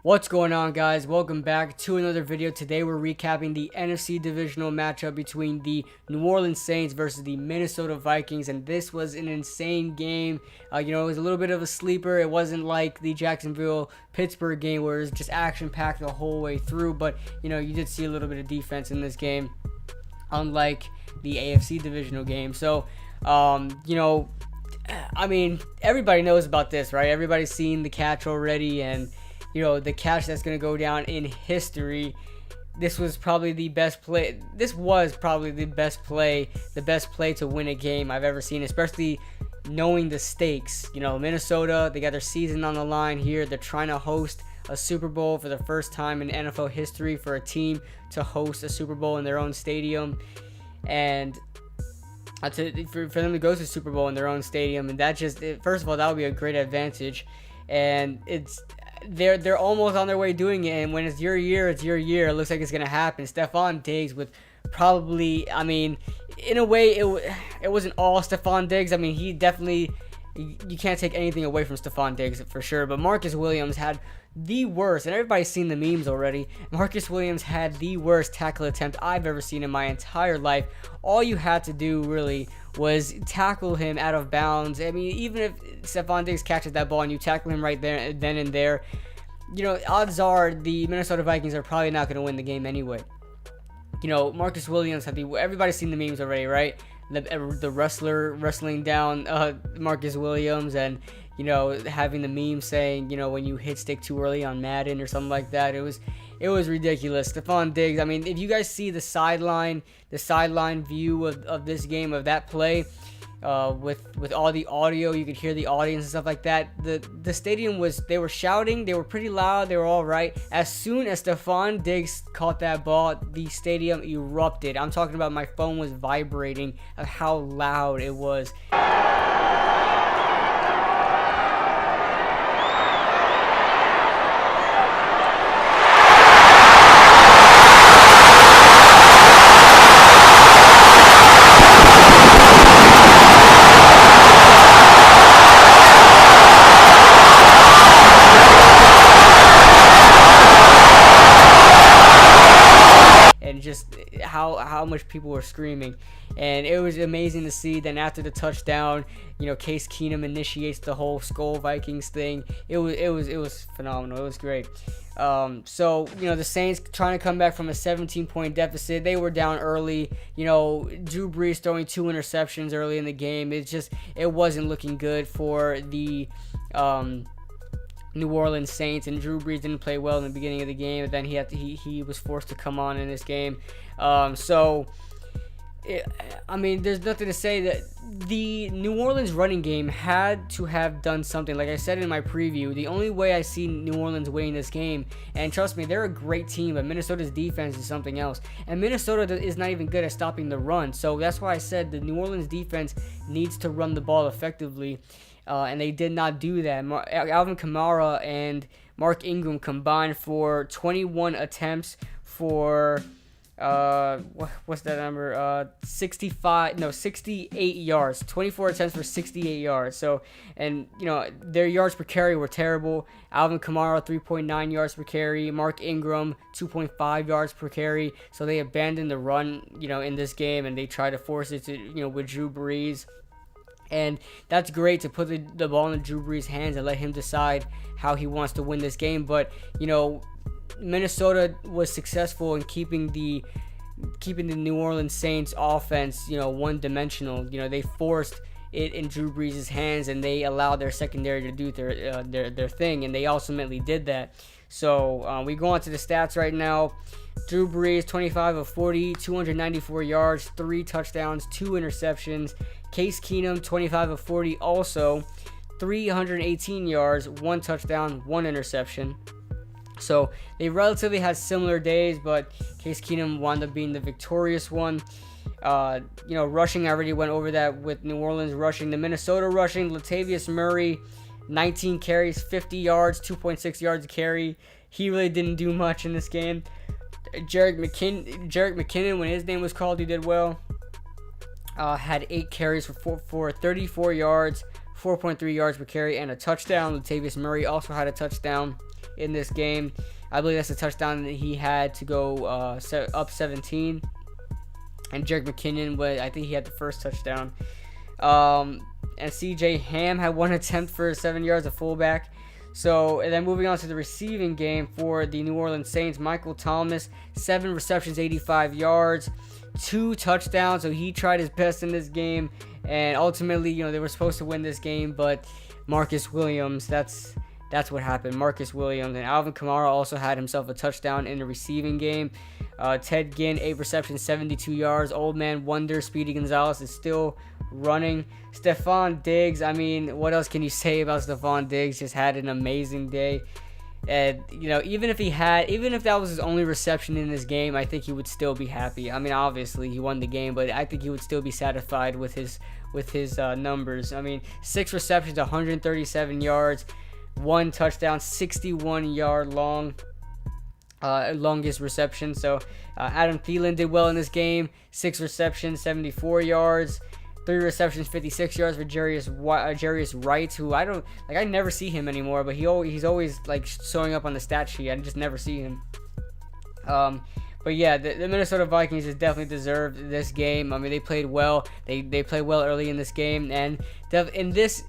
What's going on, guys? Welcome back to another video. Today we're recapping the NFC Divisional matchup between the New Orleans Saints versus the Minnesota Vikings, and this was an insane game. It was a little bit of a sleeper. It wasn't like the Jacksonville-Pittsburgh game where it was just action-packed the whole way through, but you did see a little bit of defense in this game, unlike the AFC Divisional game. So, everybody knows about this, right? Everybody's seen the catch already, and the catch that's going to go down in history. This was probably the best play. This was probably the best play to win a game I've ever seen, especially knowing the stakes. Minnesota, they got their season on the line here. They're trying to host a Super Bowl for the first time in NFL history for a team to host a Super Bowl in their own stadium. And for them to go to the Super Bowl in their own stadium, and that just, first of all, that would be a great advantage. And they're almost on their way doing it, and when it's your year, it's your year. It looks like it's gonna happen. Stephon Diggs with probably, in a way, it wasn't all Stephon Diggs. He definitely, you can't take anything away from Stephon Diggs for sure. But Marcus Williams had the worst, and everybody's seen the memes already. Marcus Williams had the worst tackle attempt I've ever seen in my entire life. All you had to do really was tackle him out of bounds. Even if Stephon Diggs catches that ball and you tackle him right there, then and there, odds are the Minnesota Vikings are probably not going to win the game anyway. Marcus Williams had everybody's seen the memes already, right? The wrestler wrestling down Marcus Williams, and having the meme saying, when you hit stick too early on Madden or something like that. It was ridiculous. Stephon Diggs, if you guys see the sideline view of this game, of that play, with all the audio, you could hear the audience and stuff like that. The stadium they were shouting, they were pretty loud, they were all right. As soon as Stephon Diggs caught that ball, the stadium erupted. I'm talking about, my phone was vibrating of how loud it was. Just how much people were screaming, and it was amazing to see. Then after the touchdown, Case Keenum initiates the whole Skull Vikings thing. It was phenomenal. It was great. So the Saints trying to come back from a 17-point deficit. They were down early. Drew Brees throwing 2 interceptions early in the game. It wasn't looking good for the New Orleans Saints, and Drew Brees didn't play well in the beginning of the game, and then he was forced to come on in this game. There's nothing to say. That the New Orleans running game had to have done something. Like I said in my preview, the only way I see New Orleans winning this game, and trust me, they're a great team, but Minnesota's defense is something else, and Minnesota is not even good at stopping the run. So that's why I said the New Orleans defense needs to run the ball effectively. And they did not do that. Alvin Kamara and Mark Ingram combined for 21 attempts for what's that number? 68 yards. 24 attempts for 68 yards. So, and their yards per carry were terrible. Alvin Kamara 3.9 yards per carry. Mark Ingram 2.5 yards per carry. So they abandoned the run, in this game, and they tried to force it to, with Drew Brees. And that's great to put the ball in Drew Brees' hands and let him decide how he wants to win this game. But, Minnesota was successful in keeping the New Orleans Saints offense, one-dimensional. They forced it in Drew Brees' hands, and they allowed their secondary to do their thing, and they ultimately did that. So we go on to the stats right now. Drew Brees, 25 of 40, 294 yards, 3 touchdowns, 2 interceptions. Case Keenum, 25 of 40, also 318 yards, 1 touchdown, 1 interception. So they relatively had similar days, but Case Keenum wound up being the victorious one. Rushing, I already went over that with New Orleans rushing. The Minnesota rushing, Latavius Murray, 19 carries, 50 yards, 2.6 yards a carry. He really didn't do much in this game. Jerick McKinnon, when his name was called, he did well. Had 8 carries for 34 yards, 4.3 yards per carry, and a touchdown. Latavius Murray also had a touchdown. in this game. I believe that's the touchdown that he had to go up 17. And Jerick McKinnon, I think he had the first touchdown. And CJ Ham had one attempt for 7 yards, a fullback. So, and then moving on to the receiving game for the New Orleans Saints, Michael Thomas, 7 receptions, 85 yards, 2 touchdowns. So he tried his best in this game, and ultimately, they were supposed to win this game, but Marcus Williams, that's what happened. Marcus Williams and Alvin Kamara also had himself a touchdown in the receiving game. Ted Ginn, 8 receptions, 72 yards. Old man wonder Speedy Gonzalez is still running. Stephon Diggs, I mean, what else can you say about Stephon Diggs? Just had an amazing day. And, even if that was his only reception in this game, I think he would still be happy. I mean, obviously he won the game, but I think he would still be satisfied with his numbers. I mean, 6 receptions, 137 yards, 1 touchdown, 61-yard longest reception. So Adam Thielen did well in this game. 6 receptions, 74 yards. 3 receptions, 56 yards for Jarius Wright, who I never see him anymore, but he's always like showing up on the stat sheet. I just never see him. But yeah, the Minnesota Vikings has definitely deserved this game. I mean, they played well. They played well early in this game, and in this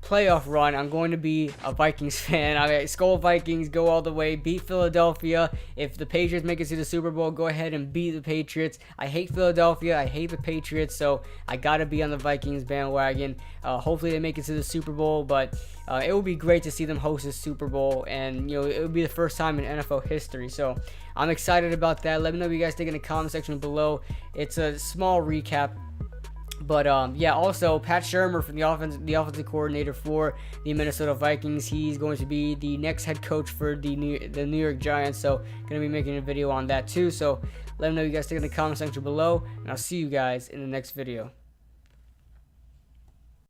playoff run, I'm going to be a Vikings fan. I mean, Skull Vikings, go all the way, beat Philadelphia. If the Patriots make it to the Super Bowl, go ahead and beat the Patriots. I hate Philadelphia, I hate the Patriots, so I gotta be on the Vikings bandwagon. Hopefully they make it to the Super Bowl, but it would be great to see them host a Super Bowl, and it would be the first time in NFL history. So I'm excited about that. Let me know what you guys think in the comment section below. It's a small recap. But yeah, also Pat Shurmur, from the offensive coordinator for the Minnesota Vikings, he's going to be the next head coach for the New York Giants. So going to be making a video on that too. So let me know what you guys think in the comment section below, and I'll see you guys in the next video.